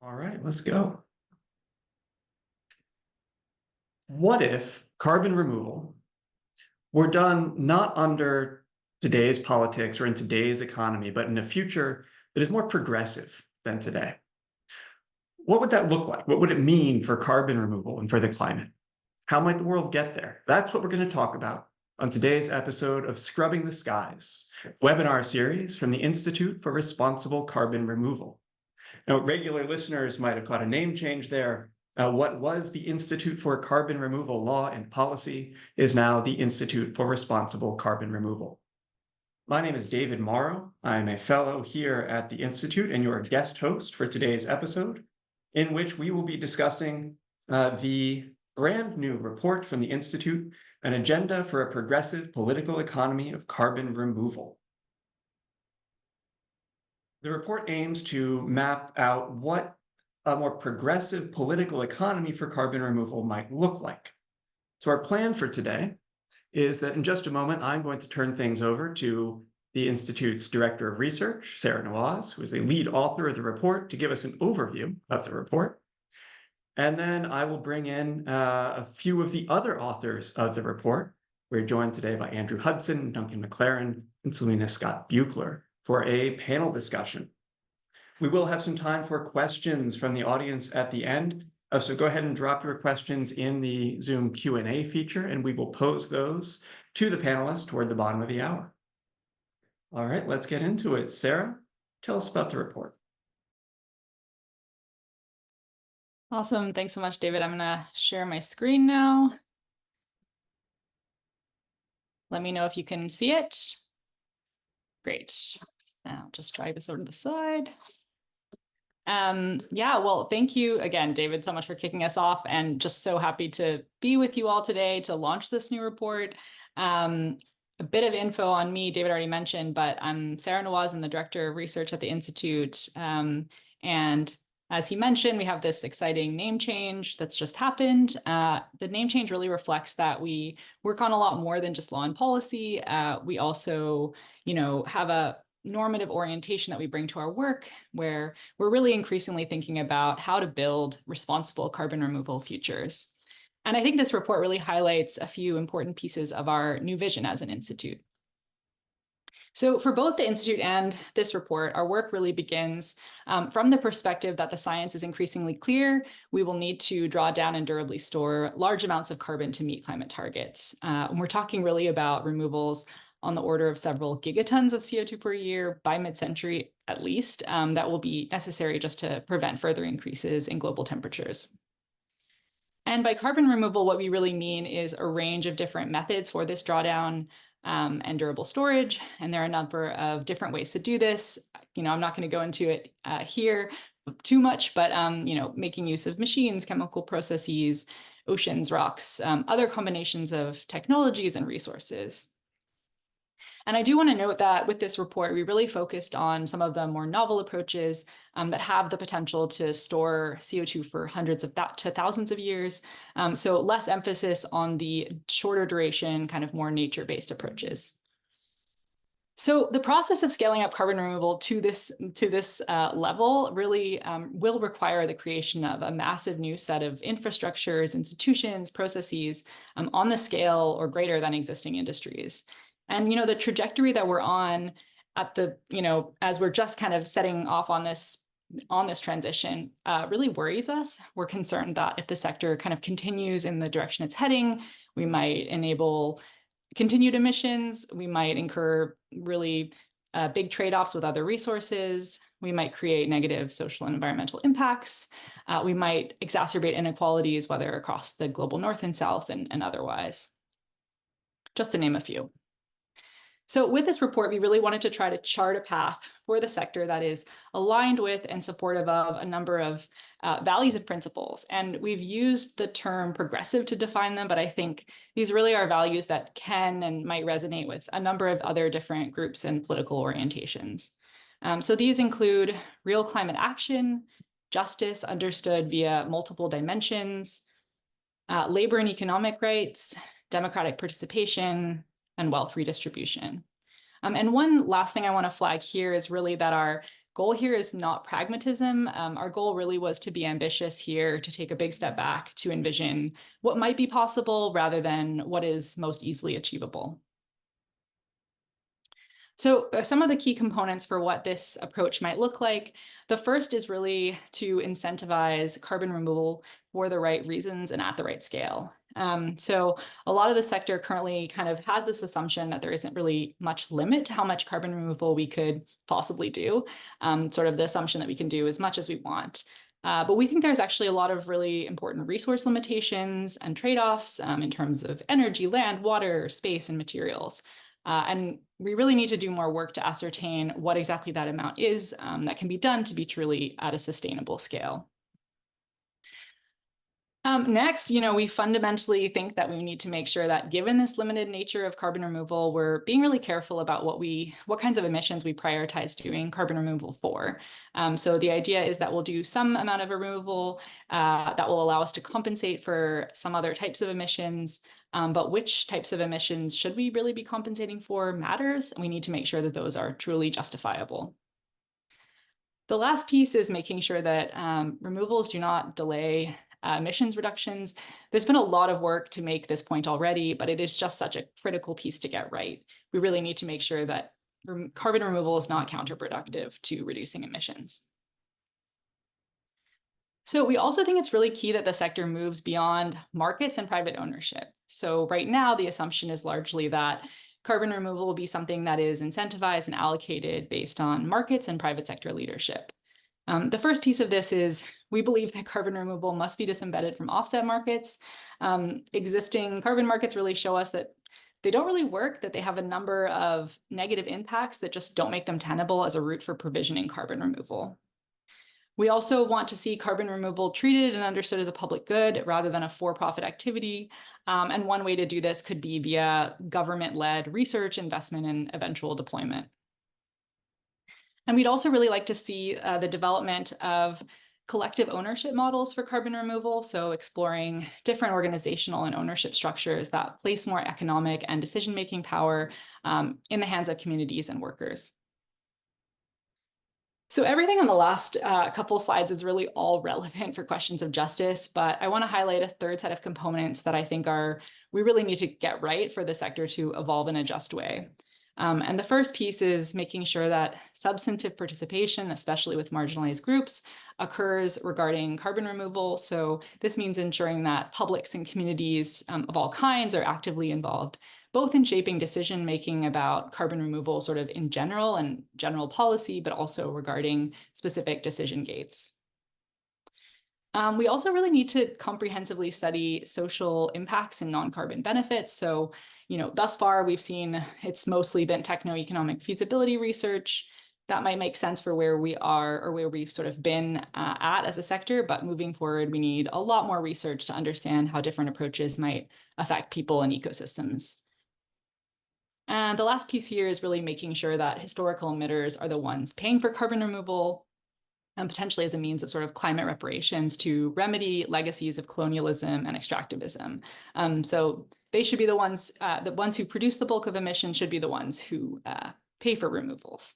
All right, let's go. What if carbon removal were done not under today's politics or in today's economy, but in a future that is more progressive than today? What would that look like? What would it mean for carbon removal and for the climate? How might the world get there? That's what we're going to talk about on today's episode of Scrubbing the Skies, webinar series from the Institute for Responsible Carbon Removal. Now, regular listeners might have caught a name change there. What was the Institute for Carbon Removal Law and Policy is now the Institute for Responsible Carbon Removal. My name is David Morrow. I'm a fellow here at the Institute and your guest host for today's episode, in which we will be discussing the brand new report from the Institute, An Agenda for a Progressive Political Economy of Carbon Removal. The report aims to map out what a more progressive political economy for carbon removal might look like. So our plan for today is that in just a moment, I'm going to turn things over to the Institute's Director of Research, Sara Nawaz, who is the lead author of the report, to give us an overview of the report. And then I will bring in a few of the other authors of the report. We're joined today by Andrew Hudson, Duncan McLaren, and Selena Scott Buechler for a panel discussion. We will have some time for questions from the audience at the end. So go ahead and drop your questions in the Zoom Q&A feature, and we will pose those to the panelists toward the bottom of the hour. All right, let's get into it. Sara, tell us about the report. Awesome. Thanks so much, David. I'm going to share my screen now. Let me know if you can see it. Great. I'll just try this over to the side. Yeah, well, thank you again, David, so much for kicking us off, and just so happy to be with you all today to launch this new report. A bit of info on me, David already mentioned, but I'm Sara Nawaz, I'm the Director of Research at the Institute. And as he mentioned, we have this exciting name change that's just happened. The name change really reflects that we work on a lot more than just law and policy. We also, have a normative orientation that we bring to our work, where we're really increasingly thinking about how to build responsible carbon removal futures. And I think this report really highlights a few important pieces of our new vision as an institute. So for both the Institute and this report, our work really begins from the perspective that the science is increasingly clear. We will need to draw down and durably store large amounts of carbon to meet climate targets. And we're talking really about removals on the order of several gigatons of CO2 per year by mid-century, at least, that will be necessary just to prevent further increases in global temperatures. And by carbon removal, what we really mean is a range of different methods for this drawdown and durable storage. And there are a number of different ways to do this. I'm not going to go into it here too much, but making use of machines, chemical processes, oceans, rocks, other combinations of technologies and resources. And I do want to note that with this report, we really focused on some of the more novel approaches that have the potential to store CO2 for hundreds of to thousands of years. So less emphasis on the shorter duration, kind of more nature-based approaches. So the process of scaling up carbon removal to this level really will require the creation of a massive new set of infrastructures, institutions, processes on the scale or greater than existing industries. And, the trajectory that we're on at the, as we're just kind of setting off on this transition really worries us. We're concerned that if the sector kind of continues in the direction it's heading, we might enable continued emissions. We might incur really big trade-offs with other resources. We might create negative social and environmental impacts. We might exacerbate inequalities, whether across the global north and south and otherwise, just to name a few. So with this report, we really wanted to try to chart a path for the sector that is aligned with and supportive of a number of values and principles. And we've used the term progressive to define them, but I think these really are values that can and might resonate with a number of other different groups and political orientations. So these include real climate action, justice understood via multiple dimensions, labor and economic rights, democratic participation, and wealth redistribution. And one last thing I want to flag here is really that our goal here is not pragmatism. Our goal really was to be ambitious here, to take a big step back, to envision what might be possible rather than what is most easily achievable. So some of the key components for what this approach might look like, the first is really to incentivize carbon removal for the right reasons and at the right scale. So a lot of the sector currently kind of has this assumption that there isn't really much limit to how much carbon removal we could possibly do, sort of the assumption that we can do as much as we want. But we think there's actually a lot of really important resource limitations and trade-offs in terms of energy, land, water, space, and materials. And we really need to do more work to ascertain what exactly that amount is that can be done to be truly at a sustainable scale. Next, we fundamentally think that we need to make sure that given this limited nature of carbon removal, we're being really careful about what kinds of emissions we prioritize doing carbon removal for. So the idea is that we'll do some amount of removal that will allow us to compensate for some other types of emissions. But which types of emissions should we really be compensating for matters, and we need to make sure that those are truly justifiable. The last piece is making sure that removals do not delay emissions reductions. There's been a lot of work to make this point already, but it is just such a critical piece to get right. We really need to make sure that carbon removal is not counterproductive to reducing emissions. So we also think it's really key that the sector moves beyond markets and private ownership. So right now, the assumption is largely that carbon removal will be something that is incentivized and allocated based on markets and private sector leadership. The first piece of this is we believe that carbon removal must be disembedded from offset markets. Existing carbon markets really show us that they don't really work, that they have a number of negative impacts that just don't make them tenable as a route for provisioning carbon removal. We also want to see carbon removal treated and understood as a public good rather than a for-profit activity. And one way to do this could be via government-led research, investment, and eventual deployment. And we'd also really like to see the development of collective ownership models for carbon removal, so exploring different organizational and ownership structures that place more economic and decision-making power in the hands of communities and workers. So everything on the last couple slides is really all relevant for questions of justice, but I want to highlight a third set of components that I think we really need to get right for the sector to evolve in a just way. And the first piece is making sure that substantive participation, especially with marginalized groups, occurs regarding carbon removal. So this means ensuring that publics and communities of all kinds are actively involved, both in shaping decision-making about carbon removal sort of in general and general policy, but also regarding specific decision gates. We also really need to comprehensively study social impacts and non-carbon benefits. So, thus far we've seen it's mostly been techno-economic feasibility research. That might make sense for where we are or where we've sort of been at as a sector, but moving forward, we need a lot more research to understand how different approaches might affect people and ecosystems. And the last piece here is really making sure that historical emitters are the ones paying for carbon removal, and potentially as a means of sort of climate reparations to remedy legacies of colonialism and extractivism. So they should be the ones who produce the bulk of emissions should be the ones who pay for removals.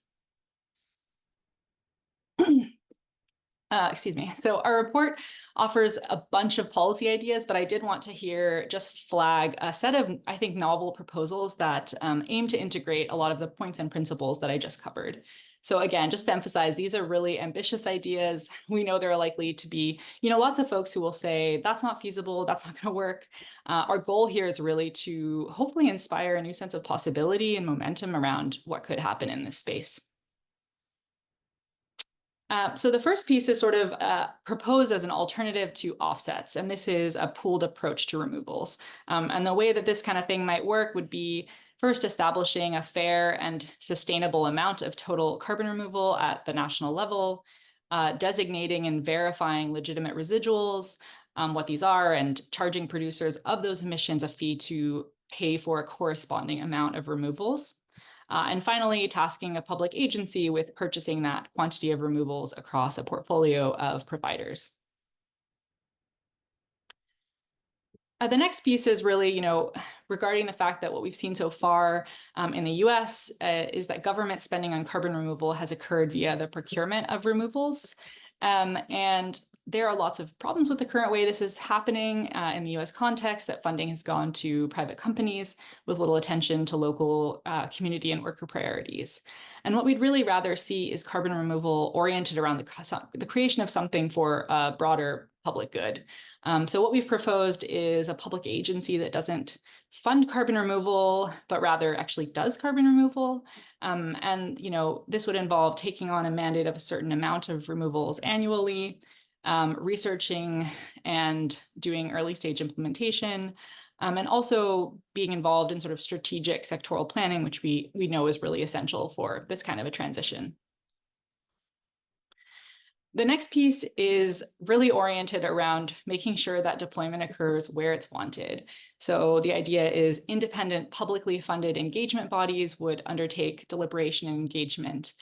Excuse me. So our report offers a bunch of policy ideas, but I did want to just flag a set of, I think, novel proposals that aim to integrate a lot of the points and principles that I just covered. So again, just to emphasize, these are really ambitious ideas. We know there are likely to be, lots of folks who will say, that's not feasible, that's not going to work. Our goal here is really to hopefully inspire a new sense of possibility and momentum around what could happen in this space. So the first piece is sort of proposed as an alternative to offsets, and this is a pooled approach to removals. And the way that this kind of thing might work would be first establishing a fair and sustainable amount of total carbon removal at the national level, designating and verifying legitimate residuals, what these are, and charging producers of those emissions a fee to pay for a corresponding amount of removals. And finally, tasking a public agency with purchasing that quantity of removals across a portfolio of providers. The next piece is really, regarding the fact that what we've seen so far in the US is that government spending on carbon removal has occurred via the procurement of removals. And there are lots of problems with the current way this is happening in the US context, that funding has gone to private companies with little attention to local community and worker priorities. And what we'd really rather see is carbon removal oriented around the creation of something for a broader public good. So what we've proposed is a public agency that doesn't fund carbon removal, but rather actually does carbon removal. And this would involve taking on a mandate of a certain amount of removals annually, researching and doing early stage implementation, and also being involved in sort of strategic sectoral planning, which we know is really essential for this kind of a transition. The next piece is really oriented around making sure that deployment occurs where it's wanted. So the idea is independent, publicly funded engagement bodies would undertake deliberation and engagement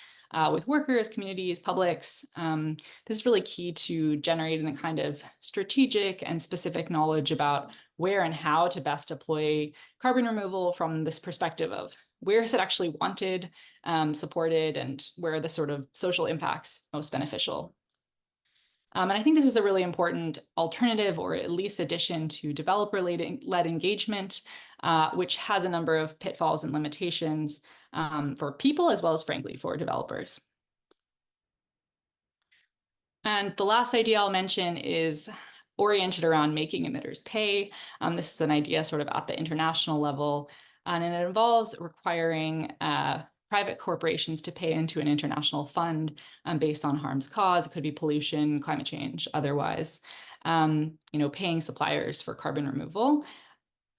with workers, communities, publics. This is really key to generating the kind of strategic and specific knowledge about where and how to best deploy carbon removal from this perspective of where is it actually wanted, supported, and where are the sort of social impacts most beneficial. And I think this is a really important alternative, or at least addition, to developer-led engagement, which has a number of pitfalls and limitations for people, as well as, frankly, for developers. And the last idea I'll mention is oriented around making emitters pay. This is an idea sort of at the international level, and it involves requiring private corporations to pay into an international fund based on harms caused. It could be pollution, climate change, otherwise, paying suppliers for carbon removal.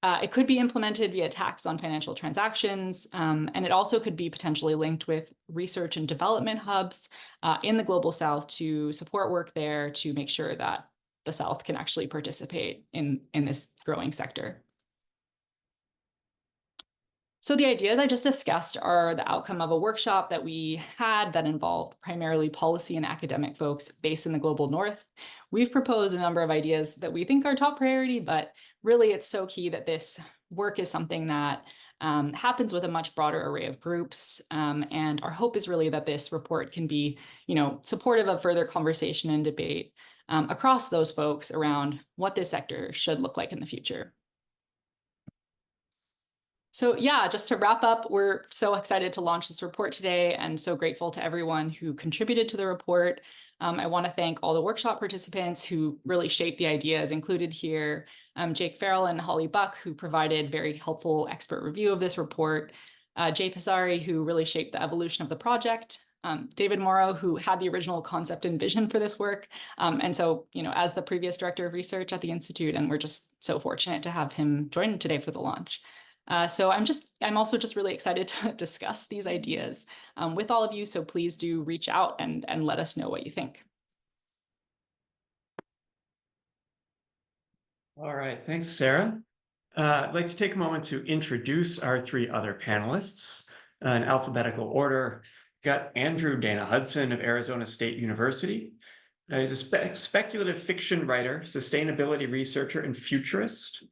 It could be implemented via tax on financial transactions, and it also could be potentially linked with research and development hubs in the Global South to support work there to make sure that the South can actually participate in this growing sector. So the ideas I just discussed are the outcome of a workshop that we had that involved primarily policy and academic folks based in the global north. We've proposed a number of ideas that we think are top priority, but really it's so key that this work is something that happens with a much broader array of groups. And our hope is really that this report can be, supportive of further conversation and debate across those folks around what this sector should look like in the future. So yeah, just to wrap up, we're so excited to launch this report today and so grateful to everyone who contributed to the report. I want to thank all the workshop participants who really shaped the ideas included here. Jake Farrell and Holly Buck, who provided very helpful expert review of this report. Jay Pisari, who really shaped the evolution of the project. David Morrow, who had the original concept and vision for this work. And so, as the previous director of research at the Institute, and we're just so fortunate to have him join today for the launch. So I'm also just really excited to discuss these ideas with all of you. So please do reach out and let us know what you think. All right, thanks, Sarah. I'd like to take a moment to introduce our three other panelists in alphabetical order. Got Andrew Dana Hudson of Arizona State University. He's a speculative fiction writer, sustainability researcher, and futurist.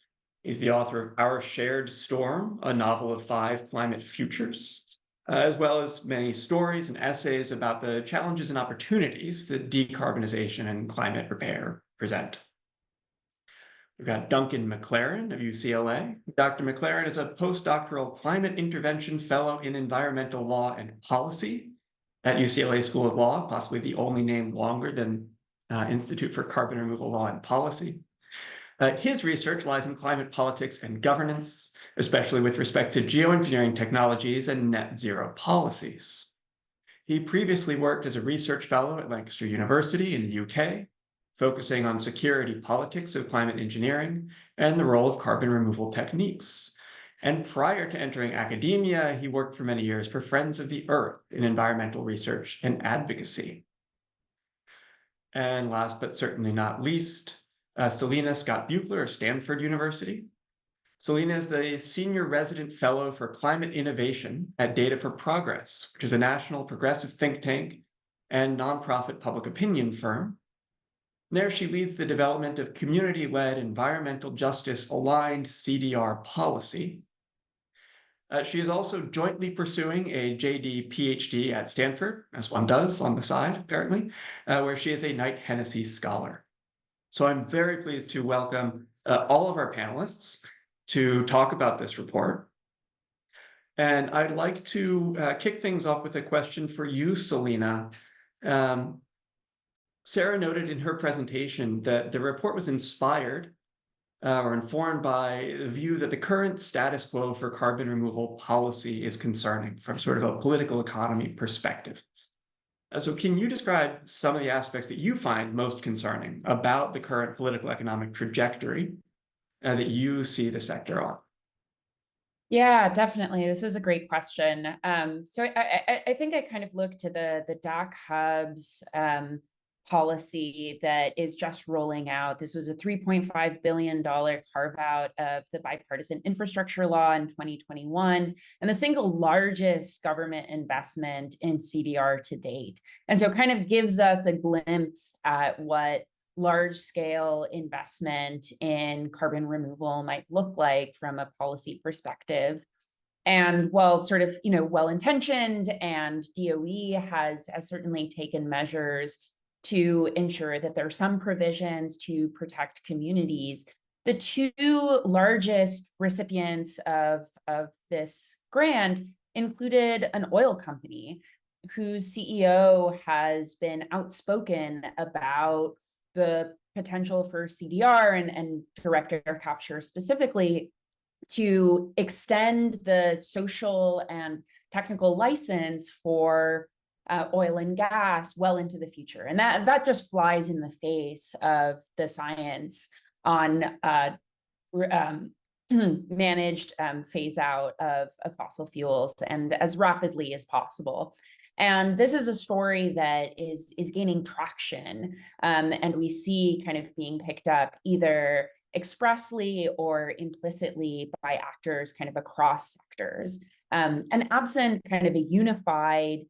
He's the author of Our Shared Storm, a novel of 5 climate futures, as well as many stories and essays about the challenges and opportunities that decarbonization and climate repair present. We've got Duncan McLaren of UCLA. Dr. McLaren is a postdoctoral climate intervention fellow in environmental law and policy at UCLA School of Law, possibly the only name longer than Institute for Carbon Removal Law and Policy. His research lies in climate politics and governance, especially with respect to geoengineering technologies and net zero policies. He previously worked as a research fellow at Lancaster University in the UK, focusing on security politics of climate engineering and the role of carbon removal techniques. And prior to entering academia, he worked for many years for Friends of the Earth in environmental research and advocacy. And last but certainly not least, Selena Scott Buechler of Stanford University. Selena is the Senior Resident Fellow for Climate Innovation at Data for Progress, which is a national progressive think tank and nonprofit public opinion firm. There, she leads the development of community-led environmental justice aligned CDR policy. She is also jointly pursuing a JD PhD at Stanford, as one does on the side, apparently, where she is a Knight Hennessy Scholar. So I'm very pleased to welcome all of our panelists to talk about this report. And I'd like to kick things off with a question for you, Selena. Sara noted in her presentation that the report was inspired or informed by the view that the current status quo for carbon removal policy is concerning from sort of a political economy perspective. So can you describe some of the aspects that you find most concerning about the current political economic trajectory that you see the sector on? Yeah, definitely. This is a great question. So I think I kind of look to the DAC hubs policy that is just rolling out. This was a $3.5 billion carve out of the bipartisan infrastructure law in 2021, and the single largest government investment in CDR to date. And so kind of gives us a glimpse at what large scale investment in carbon removal might look like from a policy perspective. And while sort of, well intentioned, and DOE has certainly taken measures to ensure that there are some provisions to protect communities, the two largest recipients of this grant included an oil company whose CEO has been outspoken about the potential for CDR and direct air capture specifically to extend the social and technical license for oil and gas well into the future. And that just flies in the face of the science on managed phase out of fossil fuels and as rapidly as possible. And this is a story that is gaining traction, and we see kind of being picked up either expressly or implicitly by actors kind of across sectors. And absent kind of a unified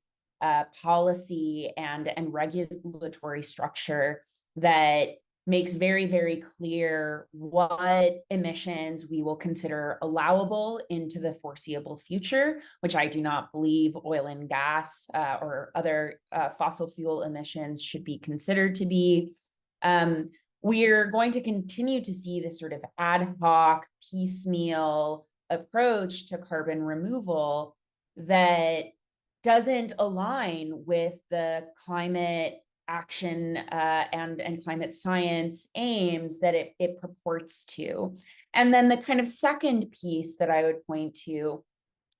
policy and regulatory structure that makes very, very clear what emissions we will consider allowable into the foreseeable future, which I do not believe oil and gas or other fossil fuel emissions should be considered to be. We're going to continue to see this sort of ad hoc, piecemeal approach to carbon removal that doesn't align with the climate action and climate science aims that it purports to. And then the kind of second piece that I would point to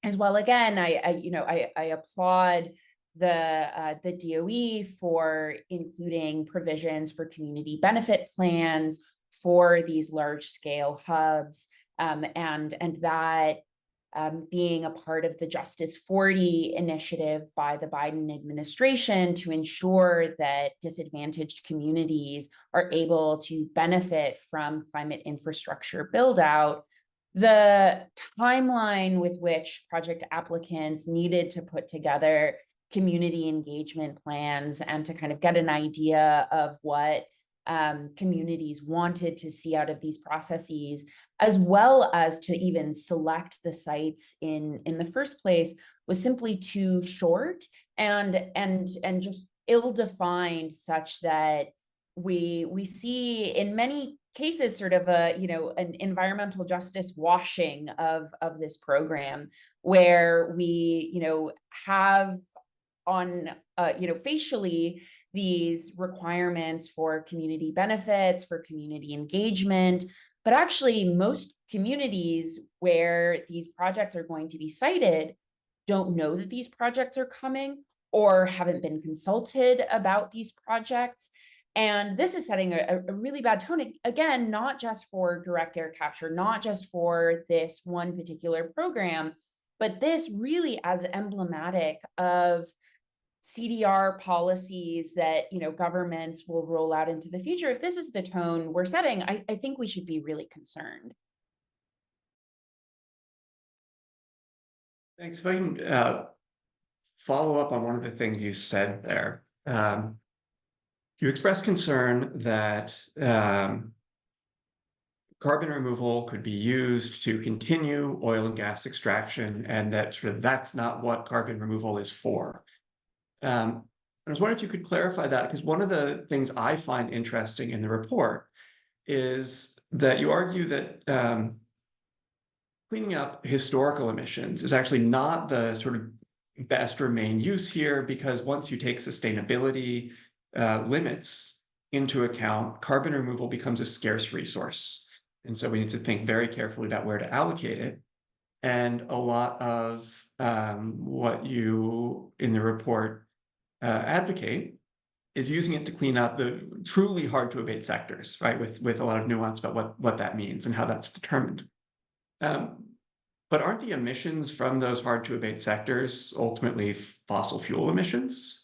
as well, again, I applaud the DOE for including provisions for community benefit plans for these large scale hubs, and that being a part of the Justice 40 initiative by the Biden administration to ensure that disadvantaged communities are able to benefit from climate infrastructure build out. The timeline with which project applicants needed to put together community engagement plans and to kind of get an idea of what communities wanted to see out of these processes, as well as to even select the sites in the first place, was simply too short and just ill-defined, such that we see in many cases sort of an environmental justice washing of this program, where we have on facially these requirements for community benefits, for community engagement, but actually most communities where these projects are going to be cited don't know that these projects are coming or haven't been consulted about these projects. And this is setting a really bad tone, again, not just for direct air capture, not just for this one particular program, but this really as emblematic of CDR policies that governments will roll out into the future. If this is the tone we're setting, I think we should be really concerned. Thanks. If I can follow up on one of the things you said there. You express concern that carbon removal could be used to continue oil and gas extraction, and that sort of that's not what carbon removal is for. I was wondering if you could clarify that, because one of the things I find interesting in the report is that you argue that cleaning up historical emissions is actually not the sort of best or main use here, because once you take sustainability limits into account, carbon removal becomes a scarce resource. And so we need to think very carefully about where to allocate it. And a lot of what you in the report advocate is using it to clean up the truly hard to abate sectors, right? With a lot of nuance about what that means and how that's determined. But aren't the emissions from those hard to abate sectors ultimately fossil fuel emissions?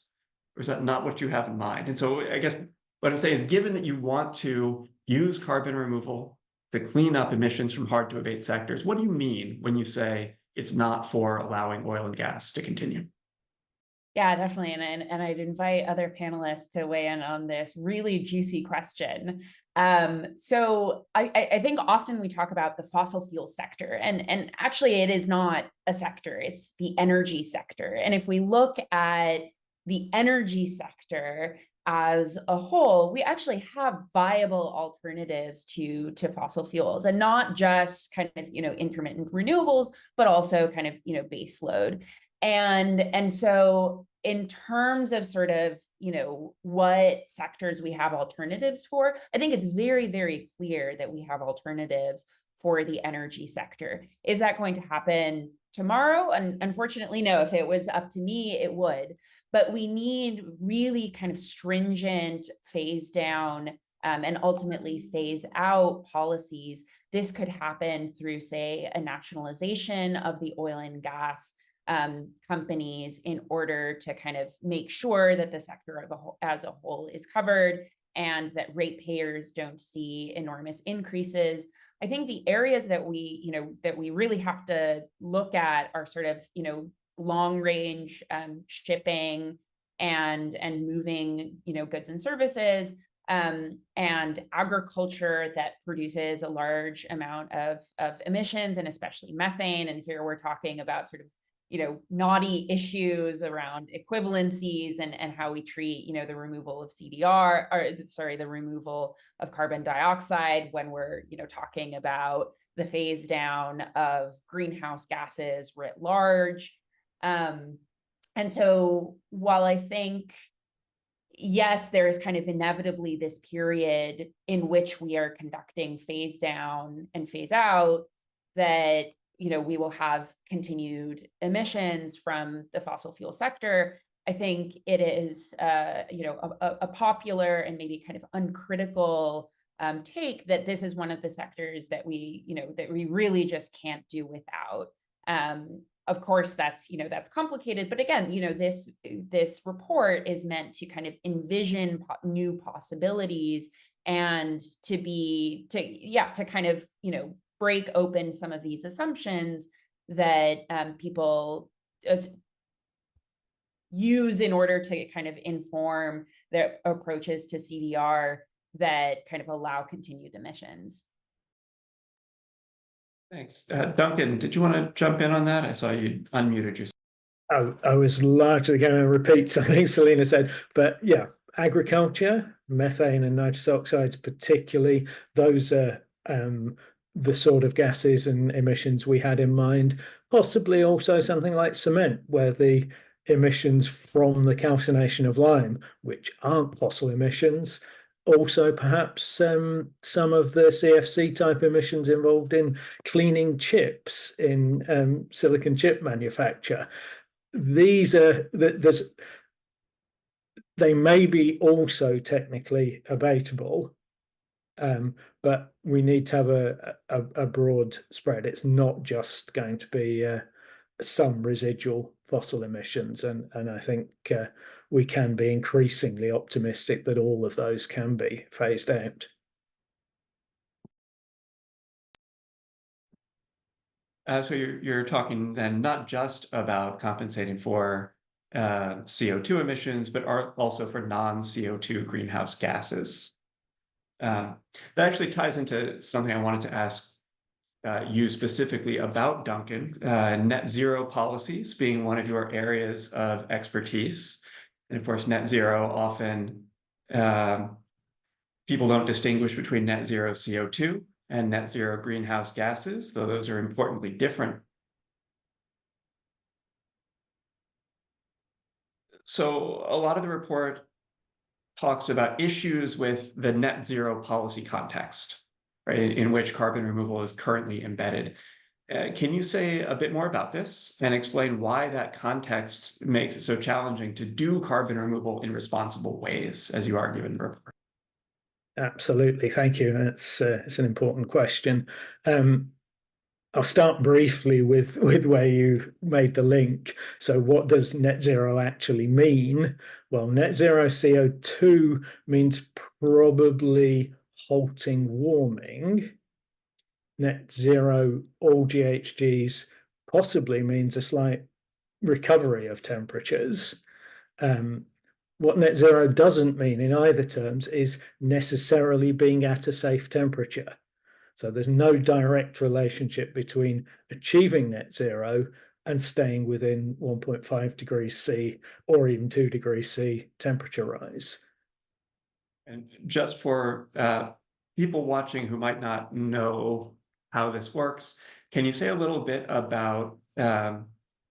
Or is that not what you have in mind? And so I guess what I'm saying is, given that you want to use carbon removal to clean up emissions from hard to abate sectors, what do you mean when you say it's not for allowing oil and gas to continue? Yeah, definitely. And I'd invite other panelists to weigh in on this really juicy question. So I think often we talk about the fossil fuel sector, and actually it is not a sector, it's the energy sector. And if we look at the energy sector as a whole, we actually have viable alternatives to fossil fuels, and not just kind of, intermittent renewables, but also kind of, base load. And so in terms of sort of, what sectors we have alternatives for, I think it's very, very clear that we have alternatives for the energy sector. Is that going to happen tomorrow? And unfortunately, no. If it was up to me, it would. But we need really kind of stringent phase down and ultimately phase out policies. This could happen through, say, a nationalization of the oil and gas companies in order to kind of make sure that the sector as a whole is covered, and that ratepayers don't see enormous increases. I think the areas that we really have to look at are sort of, long range shipping and moving, goods and services, and agriculture that produces a large amount of emissions, and especially methane. And here we're talking about sort of, naughty issues around equivalencies and how we treat, the removal of CDR, or sorry, the removal of carbon dioxide when we're, talking about the phase down of greenhouse gases writ large. And so while I think, yes, there is kind of inevitably this period in which we are conducting phase down and phase out, that we will have continued emissions from the fossil fuel sector. I think it is, a popular and maybe kind of uncritical take that this is one of the sectors that we really just can't do without. Of course, that's complicated, but again, this report is meant to kind of envision new possibilities, and to kind of, break open some of these assumptions that people use in order to kind of inform their approaches to CDR that kind of allow continued emissions. Thanks. Duncan, did you want to jump in on that? I saw you unmuted yourself. I was largely going to repeat something Selena said, but yeah, agriculture, methane and nitrous oxides particularly, those are the sort of gases and emissions we had in mind. Possibly also something like cement, where the emissions from the calcination of lime, which aren't fossil emissions, also perhaps some of the CFC type emissions involved in cleaning chips in silicon chip manufacture. These are they may be also technically abatable, but we need to have a broad spread. It's not just going to be some residual fossil emissions, and I think we can be increasingly optimistic that all of those can be phased out. So you're talking then not just about compensating for CO2 emissions, but are also for non-CO2 greenhouse gases. That actually ties into something I wanted to ask you specifically about, Duncan, net zero policies being one of your areas of expertise. And of course, net zero often, people don't distinguish between net zero CO2 and net zero greenhouse gases, though those are importantly different. So a lot of the report talks about issues with the net zero policy context, right, in which carbon removal is currently embedded. Can you say a bit more about this and explain why that context makes it so challenging to do carbon removal in responsible ways, as you argue in the report? Absolutely, thank you. It's an important question. I'll start briefly with where you made the link. So what does net zero actually mean? Well, net zero CO2 means probably halting warming. Net zero all GHGs possibly means a slight recovery of temperatures. What net zero doesn't mean in either terms is necessarily being at a safe temperature. So there's no direct relationship between achieving net zero and staying within 1.5 degrees C or even 2 degrees C temperature rise. And just for people watching who might not know how this works, can you say a little bit about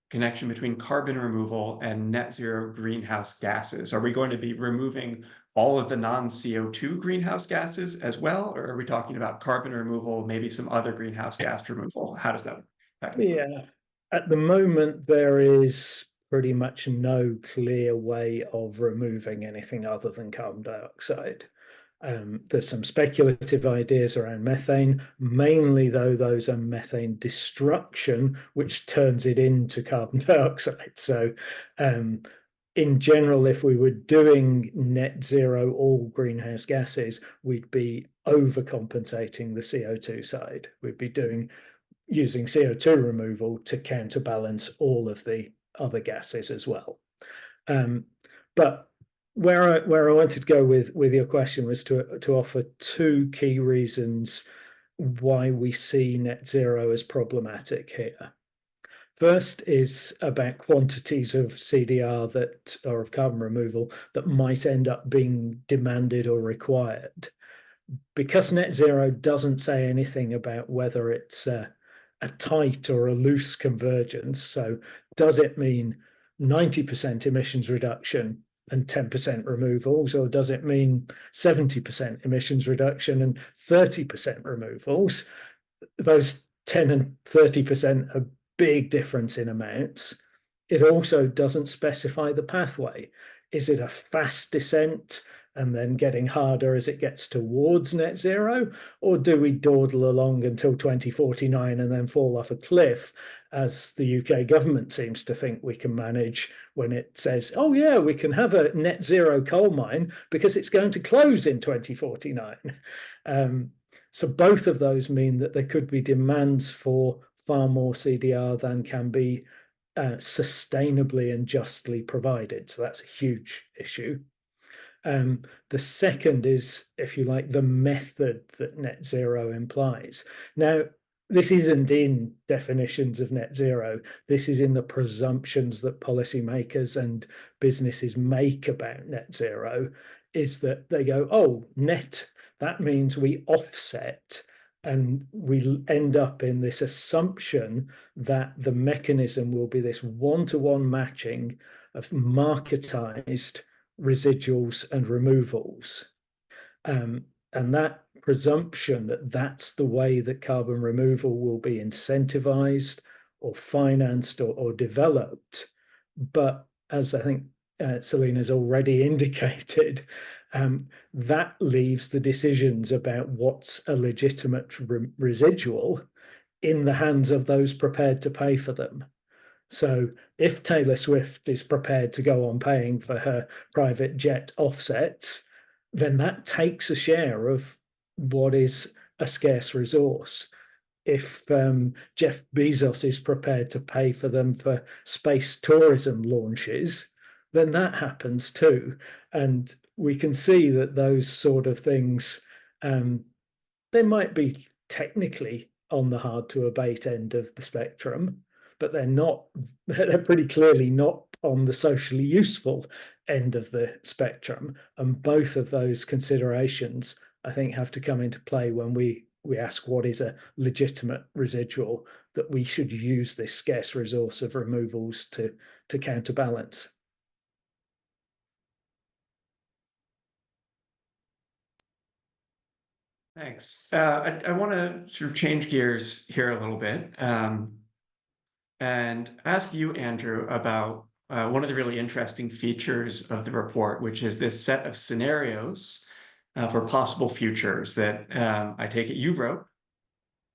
connection between carbon removal and net zero greenhouse gases? Are we going to be removing all of the non-CO2 greenhouse gases as well? Or are we talking about carbon removal, maybe some other greenhouse gas removal? How does that work? Yeah, at the moment, there is pretty much no clear way of removing anything other than carbon dioxide. There's some speculative ideas around methane, mainly though those are methane destruction, which turns it into carbon dioxide. So in general, if we were doing net zero all greenhouse gases, we'd be overcompensating the CO2 side. We'd be using CO2 removal to counterbalance all of the other gases as well. But where I wanted to go with your question was to offer two key reasons why we see net zero as problematic here. First is about quantities of CDR that or of carbon removal that might end up being demanded or required. Because net zero doesn't say anything about whether it's a tight or a loose convergence. So does it mean 90% emissions reduction and 10% removals, or does it mean 70% emissions reduction and 30% removals? Those 10 and 30% are big difference in amounts. It also doesn't specify the pathway. Is it a fast descent and then getting harder as it gets towards net zero? Or do we dawdle along until 2049 and then fall off a cliff, as the UK government seems to think we can manage when it says, oh yeah, we can have a net zero coal mine because it's going to close in 2049. So both of those mean that there could be demands for far more CDR than can be sustainably and justly provided. So that's a huge issue. The second is, if you like, the method that net zero implies. Now, this isn't in definitions of net zero. This is in the presumptions that policymakers and businesses make about net zero, is that they go, oh, net, that means we offset. And we end up in this assumption that the mechanism will be this one-to-one matching of marketized residuals and removals. And that presumption that that's the way that carbon removal will be incentivized or financed or developed. But as I think Selina's already indicated, that leaves the decisions about what's a legitimate residual in the hands of those prepared to pay for them. So if Taylor Swift is prepared to go on paying for her private jet offsets, then that takes a share of what is a scarce resource. if Jeff Bezos is prepared to pay for them for space tourism launches, then that happens too. And we can see that those sort of things, they might be technically on the hard to abate end of the spectrum, but they're pretty clearly not on the socially useful end of the spectrum. And both of those considerations, I think, have to come into play when we ask what is a legitimate residual that we should use this scarce resource of removals to counterbalance. Thanks. I want to sort of change gears here a little bit and ask you, Andrew, about one of the really interesting features of the report, which is this set of scenarios for possible futures that I take it you wrote.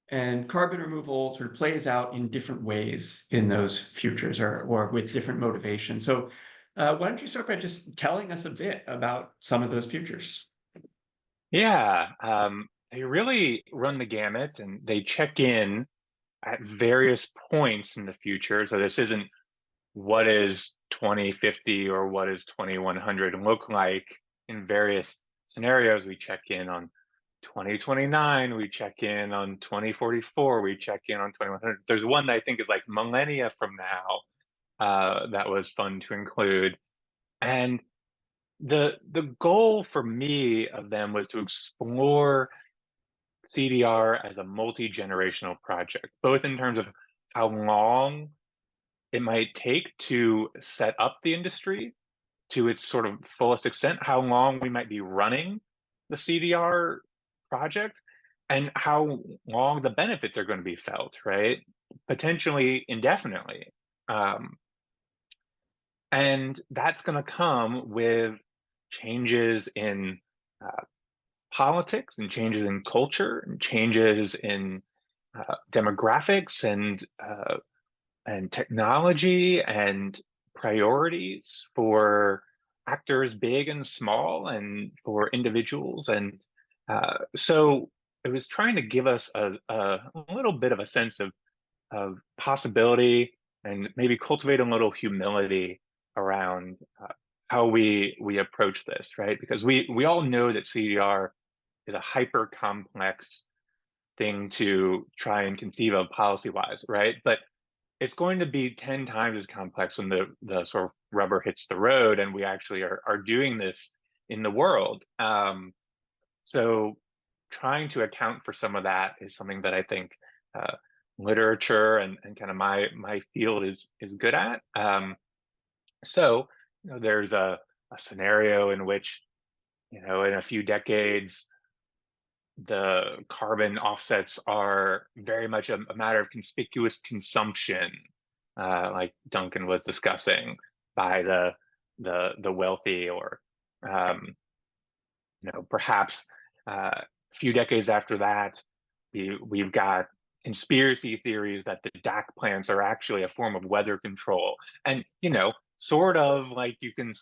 And carbon removal sort of plays out in different ways in those futures or with different motivations. So why don't you start by just telling us a bit about some of those futures? Yeah, they really run the gamut and they check in at various points in the future. So this isn't what is 2050 or what is 2100 look like. In various scenarios. We check in on 2029, we check in on 2044, we check in on 2100. There's one that I think is like millennia from now that was fun to include. And the goal for me of them was to explore CDR as a multi-generational project, both in terms of how long it might take to set up the industry to its sort of fullest extent, how long we might be running the CDR project, and how long the benefits are going to be felt, right? Potentially indefinitely. And that's going to come with changes in politics and changes in culture and changes in demographics and technology and priorities for actors big and small and for individuals. And so it was trying to give us a little bit of a sense of possibility and maybe cultivate a little humility around how we approach this, right? Because we all know that CDR is a hyper complex thing to try and conceive of policy wise, right? But it's going to be 10 times as complex when the sort of rubber hits the road and we actually are doing this in the world. So trying to account for some of that is something that I think literature and kind of my field is good at. So there's a scenario in which, in a few decades, the carbon offsets are very much a matter of conspicuous consumption, like Duncan was discussing, by the wealthy, or perhaps a few decades after that, we've got conspiracy theories that the DAC plants are actually a form of weather control, and sort of like you can,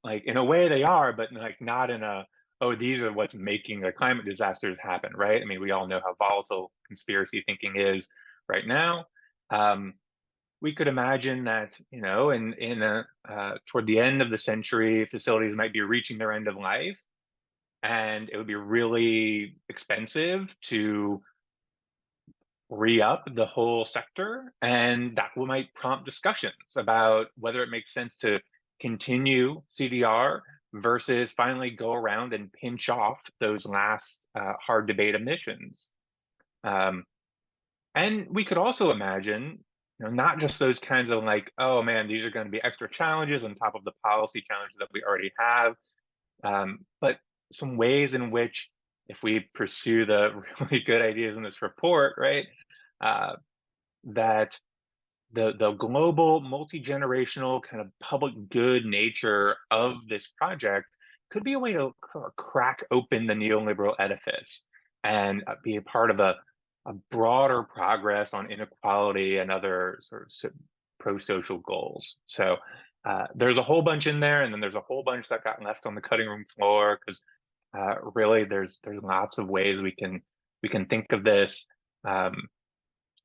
like in a way they are, but like not in a, oh, these are what's making the climate disasters happen, right? I mean, we all know how volatile conspiracy thinking is right now. We could imagine that, toward the end of the century, facilities might be reaching their end of life, and it would be really expensive to re-up the whole sector, and that might prompt discussions about whether it makes sense to continue CDR versus finally go around and pinch off those last hard debate emissions. And we could also imagine, not just those kinds of like, oh man, these are going to be extra challenges on top of the policy challenges that we already have, but some ways in which, if we pursue the really good ideas in this report, right, that the global multi-generational kind of public good nature of this project could be a way to crack open the neoliberal edifice and be a part of a broader progress on inequality and other sort of pro-social goals. So there's a whole bunch in there, and then there's a whole bunch that got left on the cutting room floor, because really there's lots of ways we can think of this.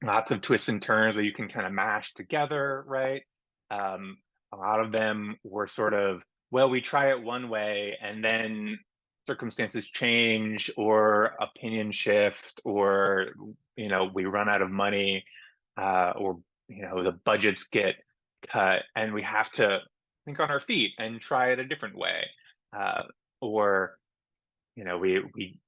lots of twists and turns that you can kind of mash together, right? A lot of them were sort of, well, we try it one way and then circumstances change or opinion shift, or we run out of money, or the budgets get cut and we have to think on our feet and try it a different way, or we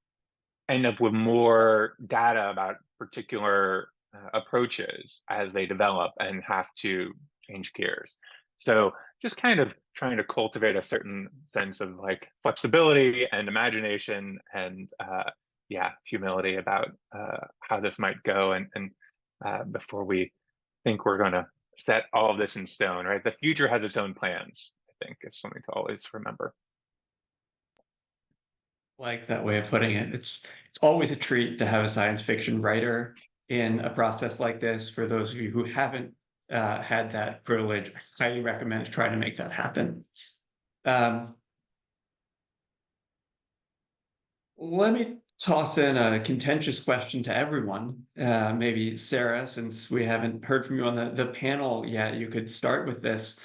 end up with more data about particular approaches as they develop and have to change gears. So just kind of trying to cultivate a certain sense of like flexibility and imagination and humility about how this might go, and before we think we're going to set all of this in stone, right? The future has its own plans, I think, is something to always remember. Like that way of putting it. It's always a treat to have a science fiction writer in a process like this. For those of you who haven't had that privilege, I highly recommend trying to make that happen. Let me toss in a contentious question to everyone. Maybe Sara, since we haven't heard from you on the panel yet, you could start with this.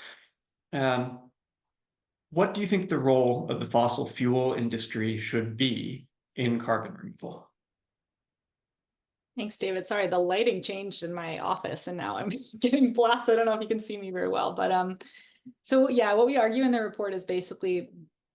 What do you think the role of the fossil fuel industry should be in carbon removal? Thanks, David. Sorry, the lighting changed in my office and now I'm getting blasted. I don't know if you can see me very well, but so yeah, what we argue in the report is basically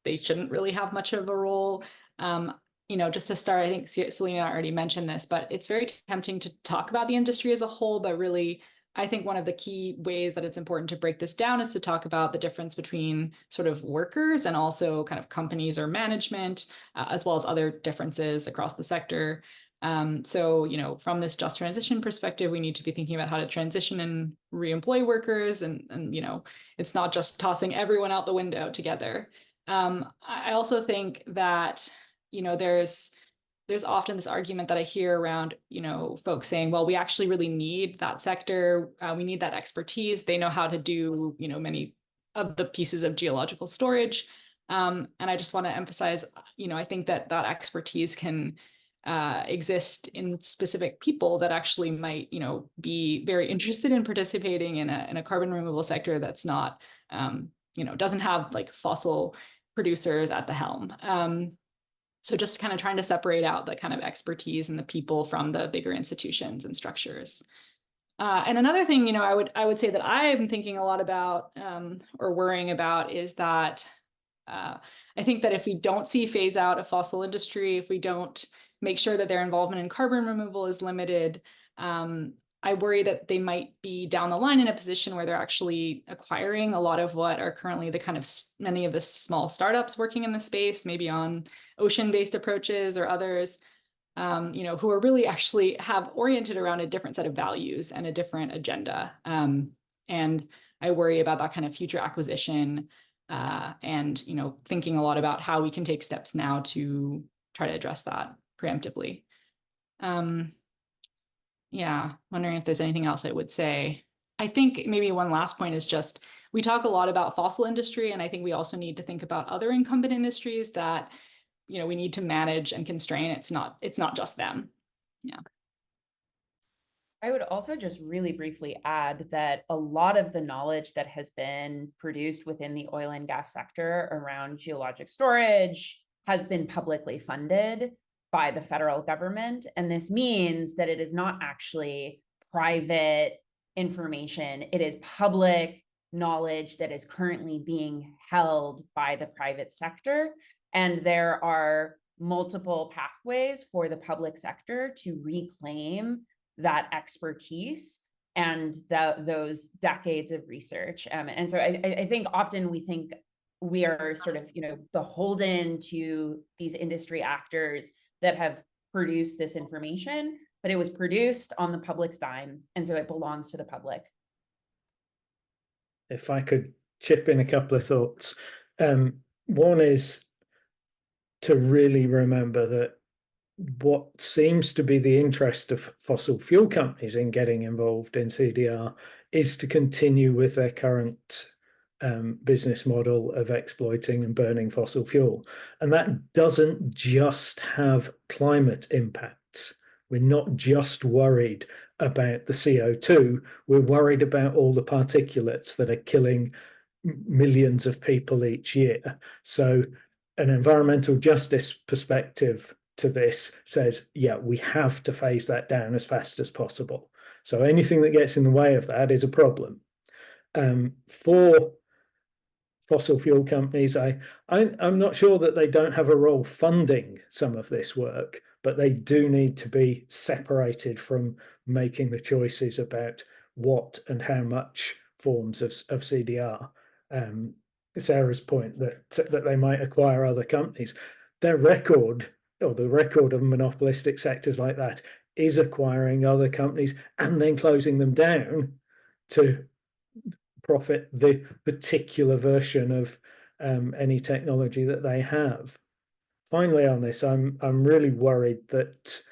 they shouldn't really have much of a role. Just to start, I think Selena already mentioned this, but it's very tempting to talk about the industry as a whole, but really, I think one of the key ways that it's important to break this down is to talk about the difference between sort of workers and also kind of companies or management, as well as other differences across the sector. So, from this just transition perspective, we need to be thinking about how to transition and re-employ workers, and it's not just tossing everyone out the window together. I also think that, there's often this argument that I hear around, folks saying, well, we actually really need that sector. We need that expertise. They know how to do, many of the pieces of geological storage. And I just want to emphasize, I think that expertise can exist in specific people that actually might, be very interested in participating in a carbon removal sector that's not, doesn't have like fossil producers at the helm. So just kind of trying to separate out the kind of expertise and the people from the bigger institutions and structures. And another thing, I would say that I'm thinking a lot about or worrying about is that I think that if we don't see phase out of fossil industry, if we don't make sure that their involvement in carbon removal is limited, I worry that they might be down the line in a position where they're actually acquiring a lot of what are currently the kind of many of the small startups working in the space, maybe on ocean-based approaches or others, who are really actually have oriented around a different set of values and a different agenda. And I worry about that kind of future acquisition and, thinking a lot about how we can take steps now to try to address that preemptively. Yeah, wondering if there's anything else I would say. I think maybe one last point is just, we talk a lot about fossil industry, and I think we also need to think about other incumbent industries that, we need to manage and constrain. It's not just them. Yeah. I would also just really briefly add that a lot of the knowledge that has been produced within the oil and gas sector around geologic storage has been publicly funded by the federal government. And this means that it is not actually private information. It is public knowledge that is currently being held by the private sector. And there are multiple pathways for the public sector to reclaim that expertise and those decades of research. And so I think often we think we are sort of, beholden to these industry actors that have produced this information, but it was produced on the public's dime, and so it belongs to the public. If I could chip in a couple of thoughts. One is to really remember that what seems to be the interest of fossil fuel companies in getting involved in CDR is to continue with their current business model of exploiting and burning fossil fuel. And that doesn't just have climate impacts. We're not just worried about the CO2. We're worried about all the particulates that are killing millions of people each year. So an environmental justice perspective to this says, yeah, we have to phase that down as fast as possible. So anything that gets in the way of that is a problem. For fossil fuel companies, I'm not sure that they don't have a role funding some of this work, but they do need to be separated from making the choices about what and how much forms of CDR. Sarah's point that they might acquire other companies, their record, or the record of monopolistic sectors like that, is acquiring other companies and then closing them down to profit the particular version of any technology that they have. Finally, on this, I'm really worried that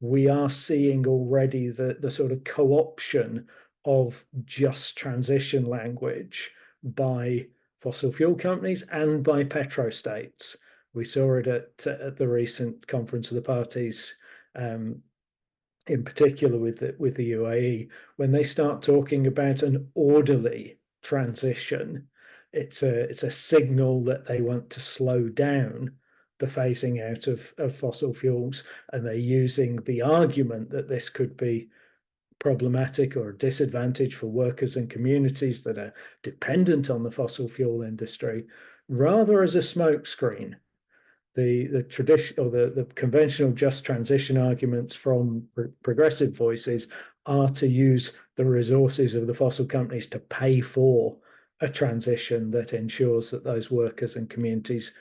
we are seeing already the sort of co-option of just transition language by fossil fuel companies and by petrostates. We saw it at the recent Conference of the Parties, in particular with the UAE, when they start talking about an orderly transition. It's a signal that they want to slow down the phasing out of fossil fuels, and they're using the argument that this could be problematic or a disadvantage for workers and communities that are dependent on the fossil fuel industry, rather as a smokescreen. The traditional, the conventional just transition arguments from progressive voices are to use the resources of the fossil companies to pay for a transition that ensures that those workers and communities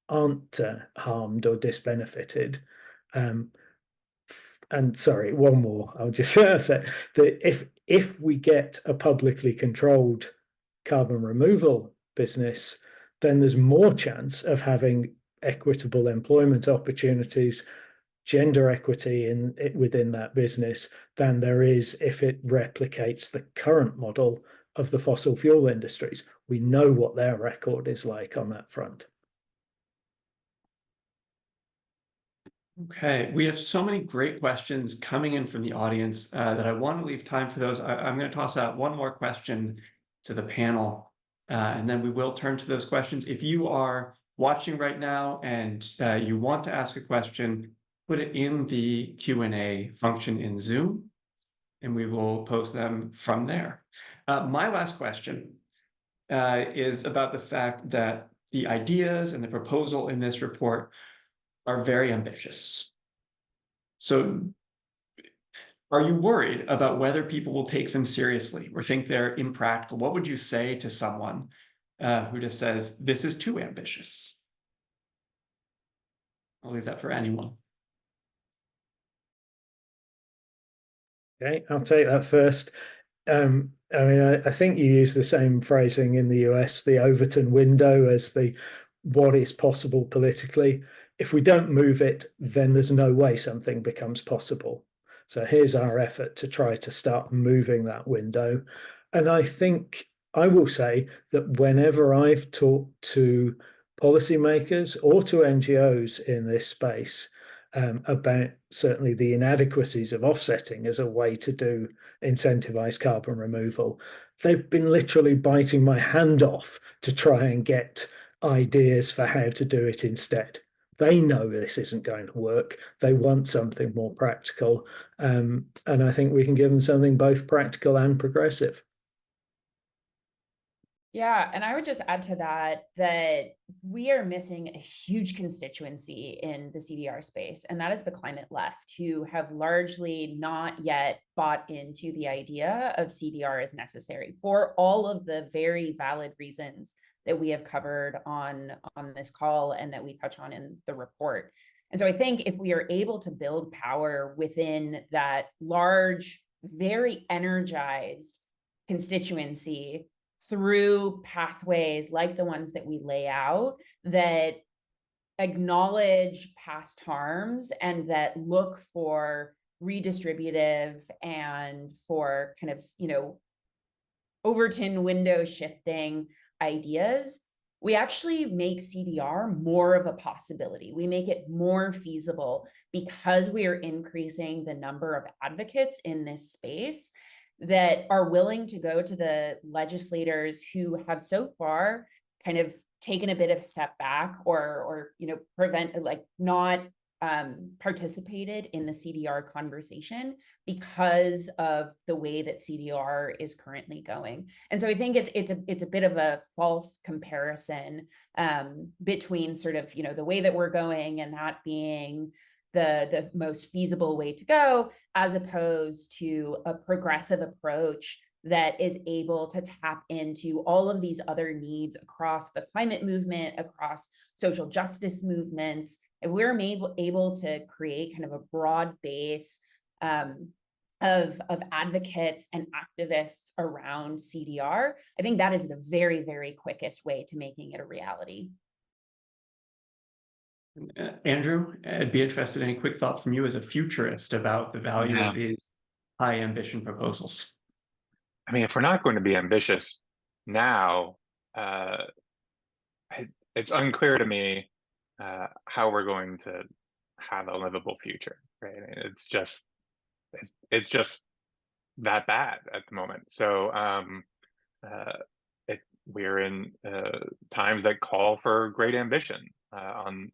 aren't harmed or disbenefited. And sorry, one more. I'll just say that if we get a publicly controlled carbon removal business, then there's more chance of having equitable employment opportunities, gender equity within that business than there is if it replicates the current model of the fossil fuel industries. We know what their record is like on that front. Okay, we have so many great questions coming in from the audience that I want to leave time for those. I'm going to toss out one more question to the panel, and then we will turn to those questions. If you are watching right now and you want to ask a question, put it in the Q&A function in Zoom, and we will post them from there. My last question is about the fact that the ideas and the proposal in this report are very ambitious. So are you worried about whether people will take them seriously or think they're impractical? What would you say to someone who just says, this is too ambitious? I'll leave that for anyone. Okay, I'll take that first. I mean, I think you use the same phrasing in the US, the Overton window, as the what is possible politically. If we don't move it, then there's no way something becomes possible. So here's our effort to try to start moving that window. And I think I will say that whenever I've talked to policymakers or to NGOs in this space about certainly the inadequacies of offsetting as a way to do incentivized carbon removal, they've been literally biting my hand off to try and get ideas for how to do it instead. They know this isn't going to work. They want something more practical. And I think we can give them something both practical and progressive. Yeah, and I would just add to that we are missing a huge constituency in the CDR space, and that is the climate left, who have largely not yet bought into the idea of CDR as necessary for all of the very valid reasons that we have covered on this call and that we touch on in the report. And so I think if we are able to build power within that large, very energized constituency through pathways like the ones that we lay out that acknowledge past harms and that look for redistributive and for kind of, Overton window shifting ideas, we actually make CDR more of a possibility. We make it more feasible because we are increasing the number of advocates in this space that are willing to go to the legislators who have so far kind of taken a bit of step back or not participated in the CDR conversation because of the way that CDR is currently going. And so I think it's a bit of a false comparison between sort of, the way that we're going and that being the most feasible way to go, as opposed to a progressive approach that is able to tap into all of these other needs across the climate movement, across social justice movements. If we're able to create kind of a broad base of advocates and activists around CDR, I think that is the very, very quickest way to making it a reality. Andrew, I'd be interested in any quick thoughts from you as a futurist about the value of these high ambition proposals. I mean, if we're not going to be ambitious now, it's unclear to me how we're going to have a livable future, right? It's just that bad at the moment. So we're in times that call for great ambition on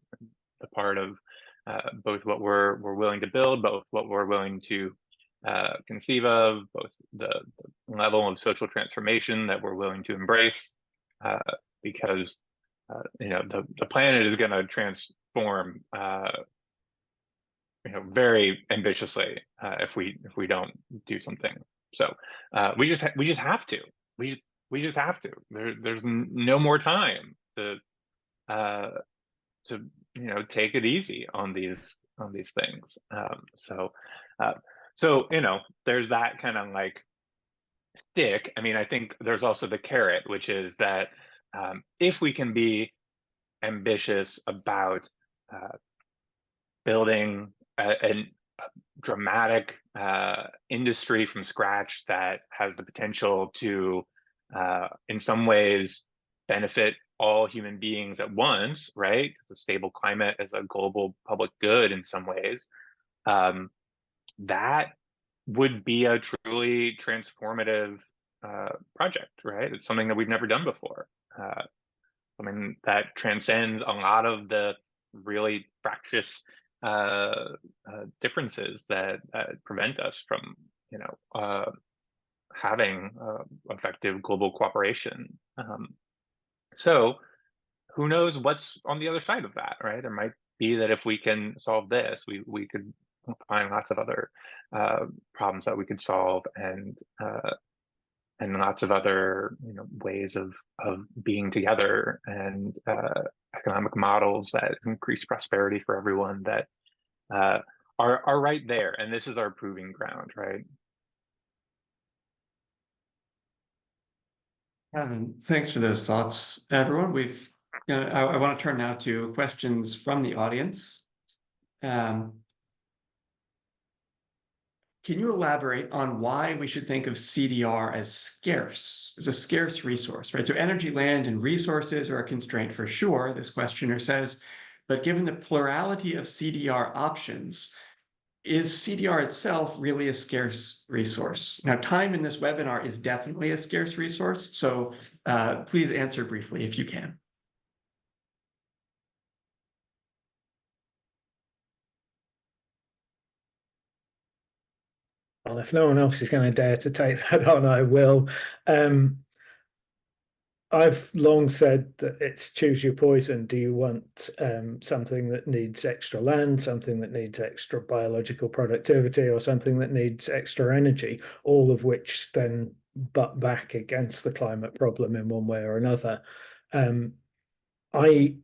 the part of both what we're willing to build, both what we're willing to conceive of, both the level of social transformation that we're willing to embrace, because the planet is going to transform very ambitiously if we don't do something. So we just have to. We just have to. There's no more time to take it easy on these things. So there's that kind of like stick. I mean, I think there's also the carrot, which is that if we can be ambitious about building a dramatic industry from scratch that has the potential to, in some ways, benefit all human beings at once, right? Because a stable climate is a global public good in some ways. That would be a truly transformative project, right? It's something that we've never done before. Something that transcends a lot of the really fractious differences that prevent us from, having effective global cooperation. So who knows what's on the other side of that, right? It might be that if we can solve this, we could find lots of other problems that we could solve, and lots of other ways of being together, and economic models that increase prosperity for everyone that are right there. And this is our proving ground, right? Thanks for those thoughts, everyone. I want to turn now to questions from the audience. Can you elaborate on why we should think of CDR as a scarce resource, right? So energy, land, and resources are a constraint for sure, this questioner says, but given the plurality of CDR options, is CDR itself really a scarce resource? Now, time in this webinar is definitely a scarce resource, so please answer briefly if you can. Well, if no one else is going to dare to take that on, I will. I've long said that it's choose your poison. Do you want something that needs extra land, something that needs extra biological productivity, or something that needs extra energy, all of which then butt back against the climate problem in one way or another? I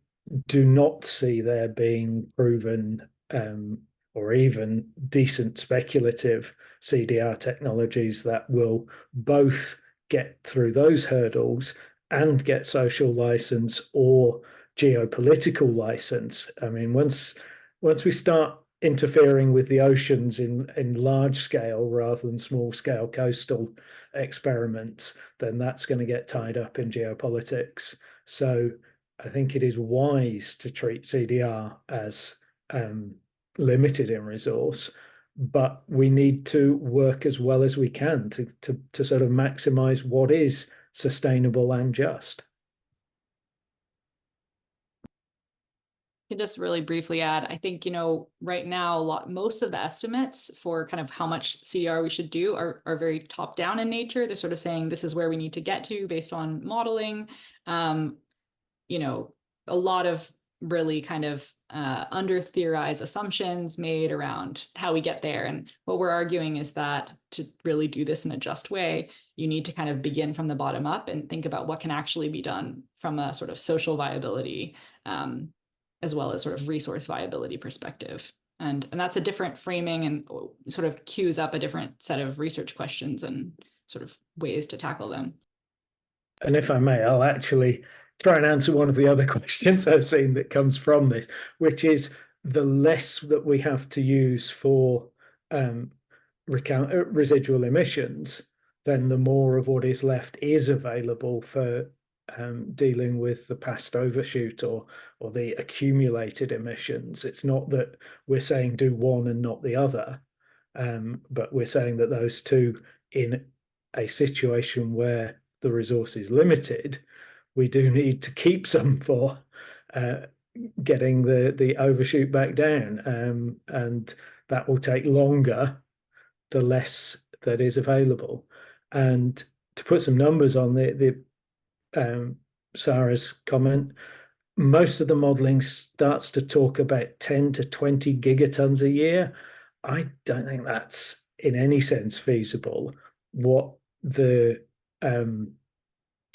do not see there being proven or even decent speculative CDR technologies that will both get through those hurdles and get social license or geopolitical license. I mean, once we start interfering with the oceans in large scale rather than small scale coastal experiments, then that's going to get tied up in geopolitics. So I think it is wise to treat CDR as limited in resource, but we need to work as well as we can to sort of maximize what is sustainable and just. Can just really briefly add, I think, right now, most of the estimates for kind of how much CDR we should do are very top down in nature. They're sort of saying this is where we need to get to based on modeling. A lot of really kind of under theorized assumptions made around how we get there. And what we're arguing is that to really do this in a just way, you need to kind of begin from the bottom up and think about what can actually be done from a sort of social viability, as well as sort of resource viability perspective. And that's a different framing and sort of cues up a different set of research questions and sort of ways to tackle them. And if I may, I'll actually try and answer one of the other questions I've seen that comes from this, which is the less that we have to use for residual emissions, then the more of what is left is available for dealing with the past overshoot or the accumulated emissions. It's not that we're saying do one and not the other, but we're saying that those two, in a situation where the resource is limited, we do need to keep some for getting the overshoot back down, and that will take longer the less that is available. And to put some numbers on the Sara's comment, most of the modeling starts to talk about 10 to 20 gigatons a year. I don't think that's in any sense feasible. What the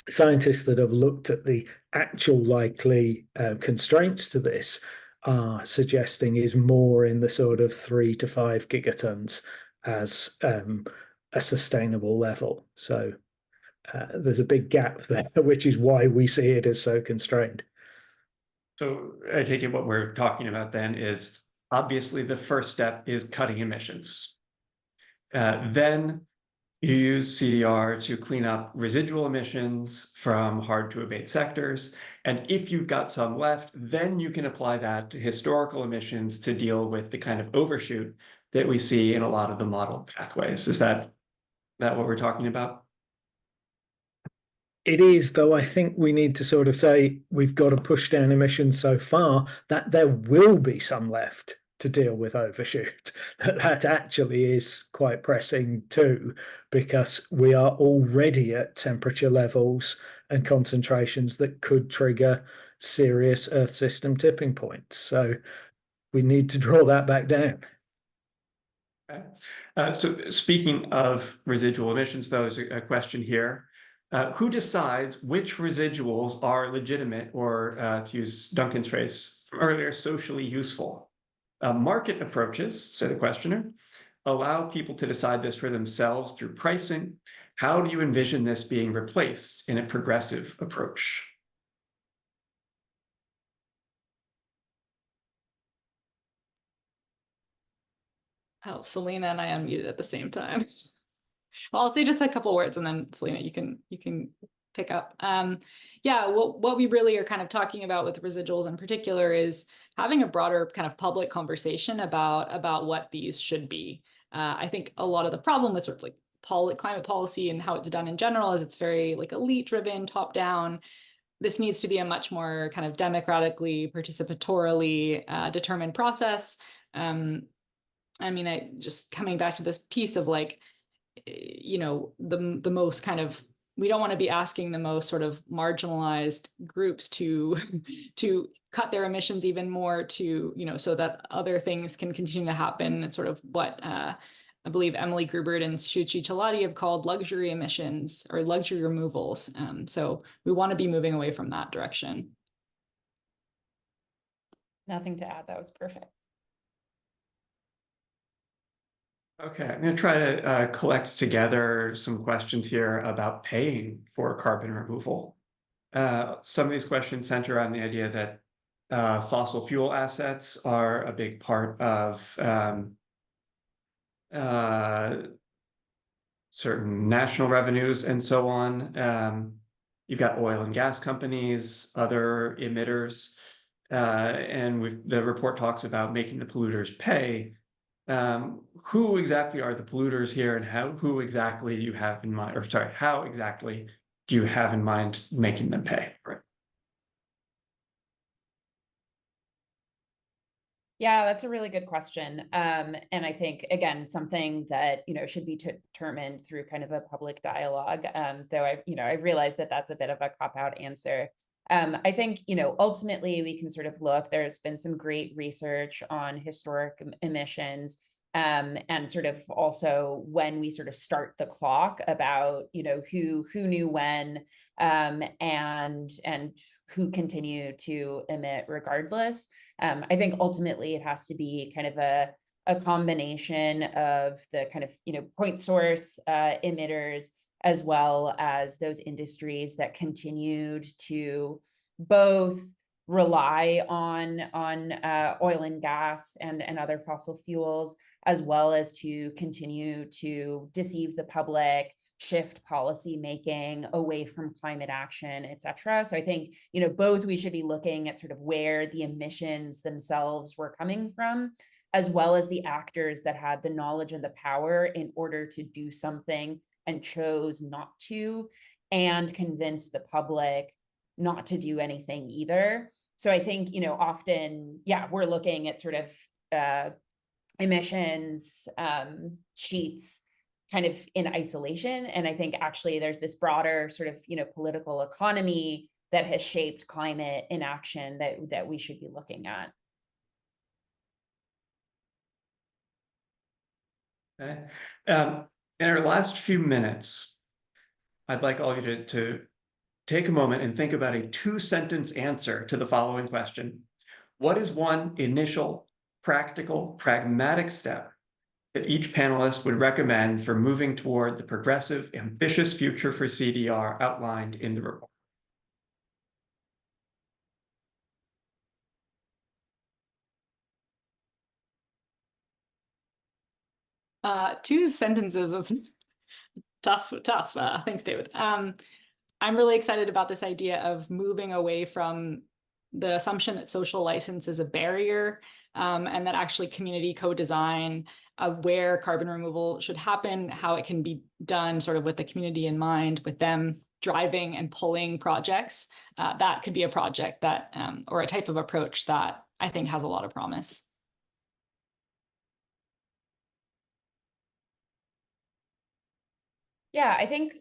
scientists that have looked at the actual likely constraints to this are suggesting is more in the sort of 3 to 5 gigatons as a sustainable level. So there's a big gap there, which is why we see it as so constrained. So I take it what we're talking about then is obviously the first step is cutting emissions. Then you use CDR to clean up residual emissions from hard to abate sectors. And if you've got some left, then you can apply that to historical emissions to deal with the kind of overshoot that we see in a lot of the modeled pathways. Is that what we're talking about? It is, though I think we need to sort of say we've got to push down emissions so far that there will be some left to deal with overshoot. That actually is quite pressing too, because we are already at temperature levels and concentrations that could trigger serious Earth system tipping points. So we need to draw that back down. Okay. So speaking of residual emissions, though, is a question here. Who decides which residuals are legitimate or, to use Duncan's phrase from earlier, socially useful? Market approaches, said the questioner, allow people to decide this for themselves through pricing. How do you envision this being replaced in a progressive approach? Oh, Selena and I unmuted at the same time. Well, I'll say just a couple words and then Selena, you can pick up. Yeah, what we really are kind of talking about with residuals in particular is having a broader kind of public conversation about what these should be. I think a lot of the problem with sort of like climate policy and how it's done in general is it's very like elite driven, top down. This needs to be a much more kind of democratically, participatorily determined process. I mean, I just coming back to this piece of like, the most kind of, we don't want to be asking the most sort of marginalized groups to cut their emissions even more to, so that other things can continue to happen. It's sort of what I believe Emily Grubert and Shuchi Chalati have called luxury emissions or luxury removals. So we want to be moving away from that direction. Nothing to add. That was perfect. Okay, I'm going to try to collect together some questions here about paying for carbon removal. Some of these questions center on the idea that fossil fuel assets are a big part of certain national revenues and so on. you've got oil and gas companies, other emitters, and the report talks about making the polluters pay. Who exactly are the polluters here, and who exactly do you have in mind, or sorry, how exactly do you have in mind making them pay? Right. Yeah, that's a really good question. And I think, again, something that, should be determined through kind of a public dialogue, though I realized that that's a bit of a cop-out answer. I think, ultimately we can sort of look, there's been some great research on historic emissions, and sort of also when we sort of start the clock about, who knew when, and who continue to emit regardless. I think ultimately it has to be kind of a combination of the kind of, point source emitters, as well as those industries that continued to both rely on oil and gas and other fossil fuels, as well as to continue to deceive the public, shift policy making away from climate action, et cetera. So I think, both we should be looking at sort of where the emissions themselves were coming from, as well as the actors that had the knowledge and the power in order to do something and chose not to, and convince the public not to do anything either. So I think, often, yeah, we're looking at sort of emissions sheets kind of in isolation. And I think actually there's this broader sort of, political economy that has shaped climate inaction that we should be looking at. Okay. In our last few minutes, I'd like all of you to take a moment and think about a 2-sentence answer to the following question. What is one initial, practical, pragmatic step that each panelist would recommend for moving toward the progressive, ambitious future for CDR outlined in the report? Two sentences is tough. Thanks, David. I'm really excited about this idea of moving away from the assumption that social license is a barrier, and that actually community co-design where carbon removal should happen, how it can be done sort of with the community in mind, with them driving and pulling projects. That could be a project that, or a type of approach that I think has a lot of promise. Yeah, I think,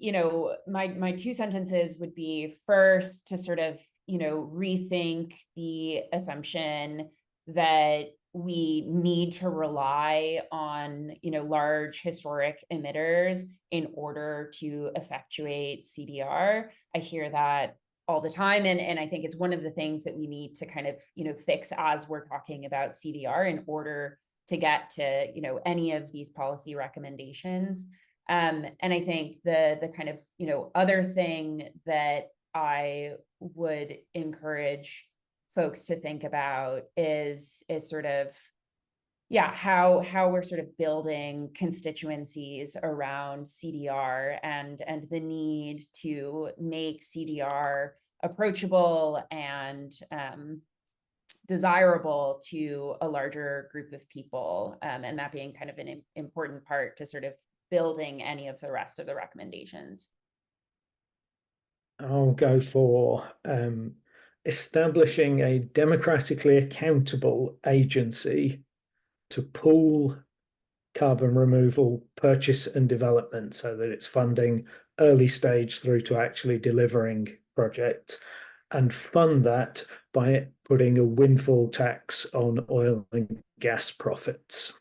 my 2 sentences would be, first, to sort of, rethink the assumption that we need to rely on, large historic emitters in order to effectuate CDR. I hear that all the time. And I think it's one of the things that we need to kind of, fix as we're talking about CDR in order to get to, any of these policy recommendations. And I think the kind of, other thing that I would encourage folks to think about is sort of, yeah, how we're sort of building constituencies around CDR, and the need to make CDR approachable and desirable to a larger group of people, and that being kind of an important part to sort of building any of the rest of the recommendations. I'll go for establishing a democratically accountable agency to pool carbon removal purchase and development, so that it's funding early stage through to actually delivering projects, and fund that by putting a windfall tax on oil and gas profits.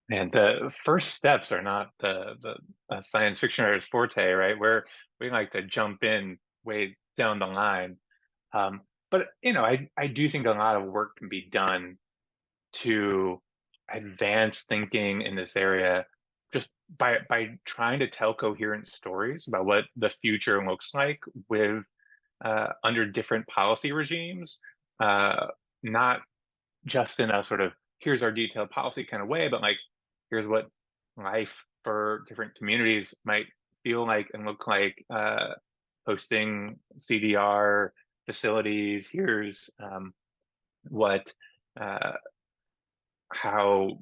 And the first steps are not the science fictioner's forte, right? We like to jump in way down the line. But I do think a lot of work can be done to advance thinking in this area, just by trying to tell coherent stories about what the future looks like with under different policy regimes, not just in a sort of here's our detailed policy kind of way, but like here's what life for different communities might feel like and look like hosting CDR facilities. Here's what how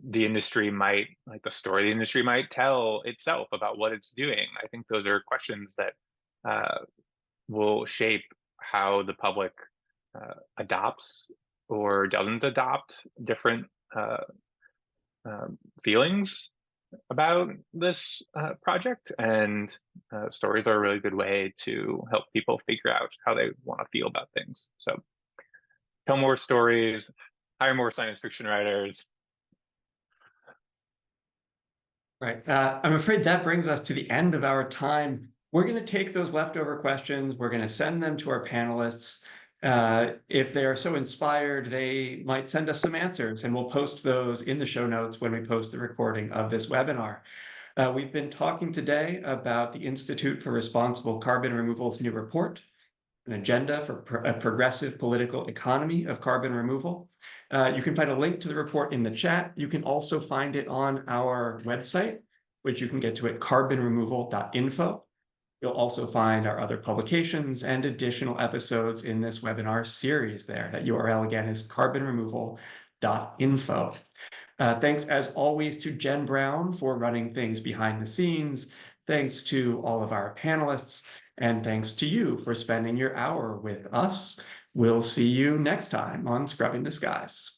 the industry might, like the story the industry might tell itself about what it's doing. I think those are questions that will shape how the public adopts or doesn't adopt different feelings about this project. And stories are a really good way to help people figure out how they want to feel about things. So tell more stories, hire more science fiction writers. Right. I'm afraid that brings us to the end of our time. We're going to take those leftover questions. We're going to send them to our panelists. If they are so inspired, they might send us some answers, and we'll post those in the show notes when we post the recording of this webinar. We've been talking today about the Institute for Responsible Carbon Removal's new report, an agenda for a progressive political economy of carbon removal. You can find a link to the report in the chat. You can also find it on our website, which you can get to at carbonremoval.info. You'll also find our other publications and additional episodes in this webinar series there. That URL again is carbonremoval.info. Thanks as always to Jen Brown for running things behind the scenes. Thanks to all of our panelists. And thanks to you for spending your hour with us. We'll see you next time on Scrubbing the Skies.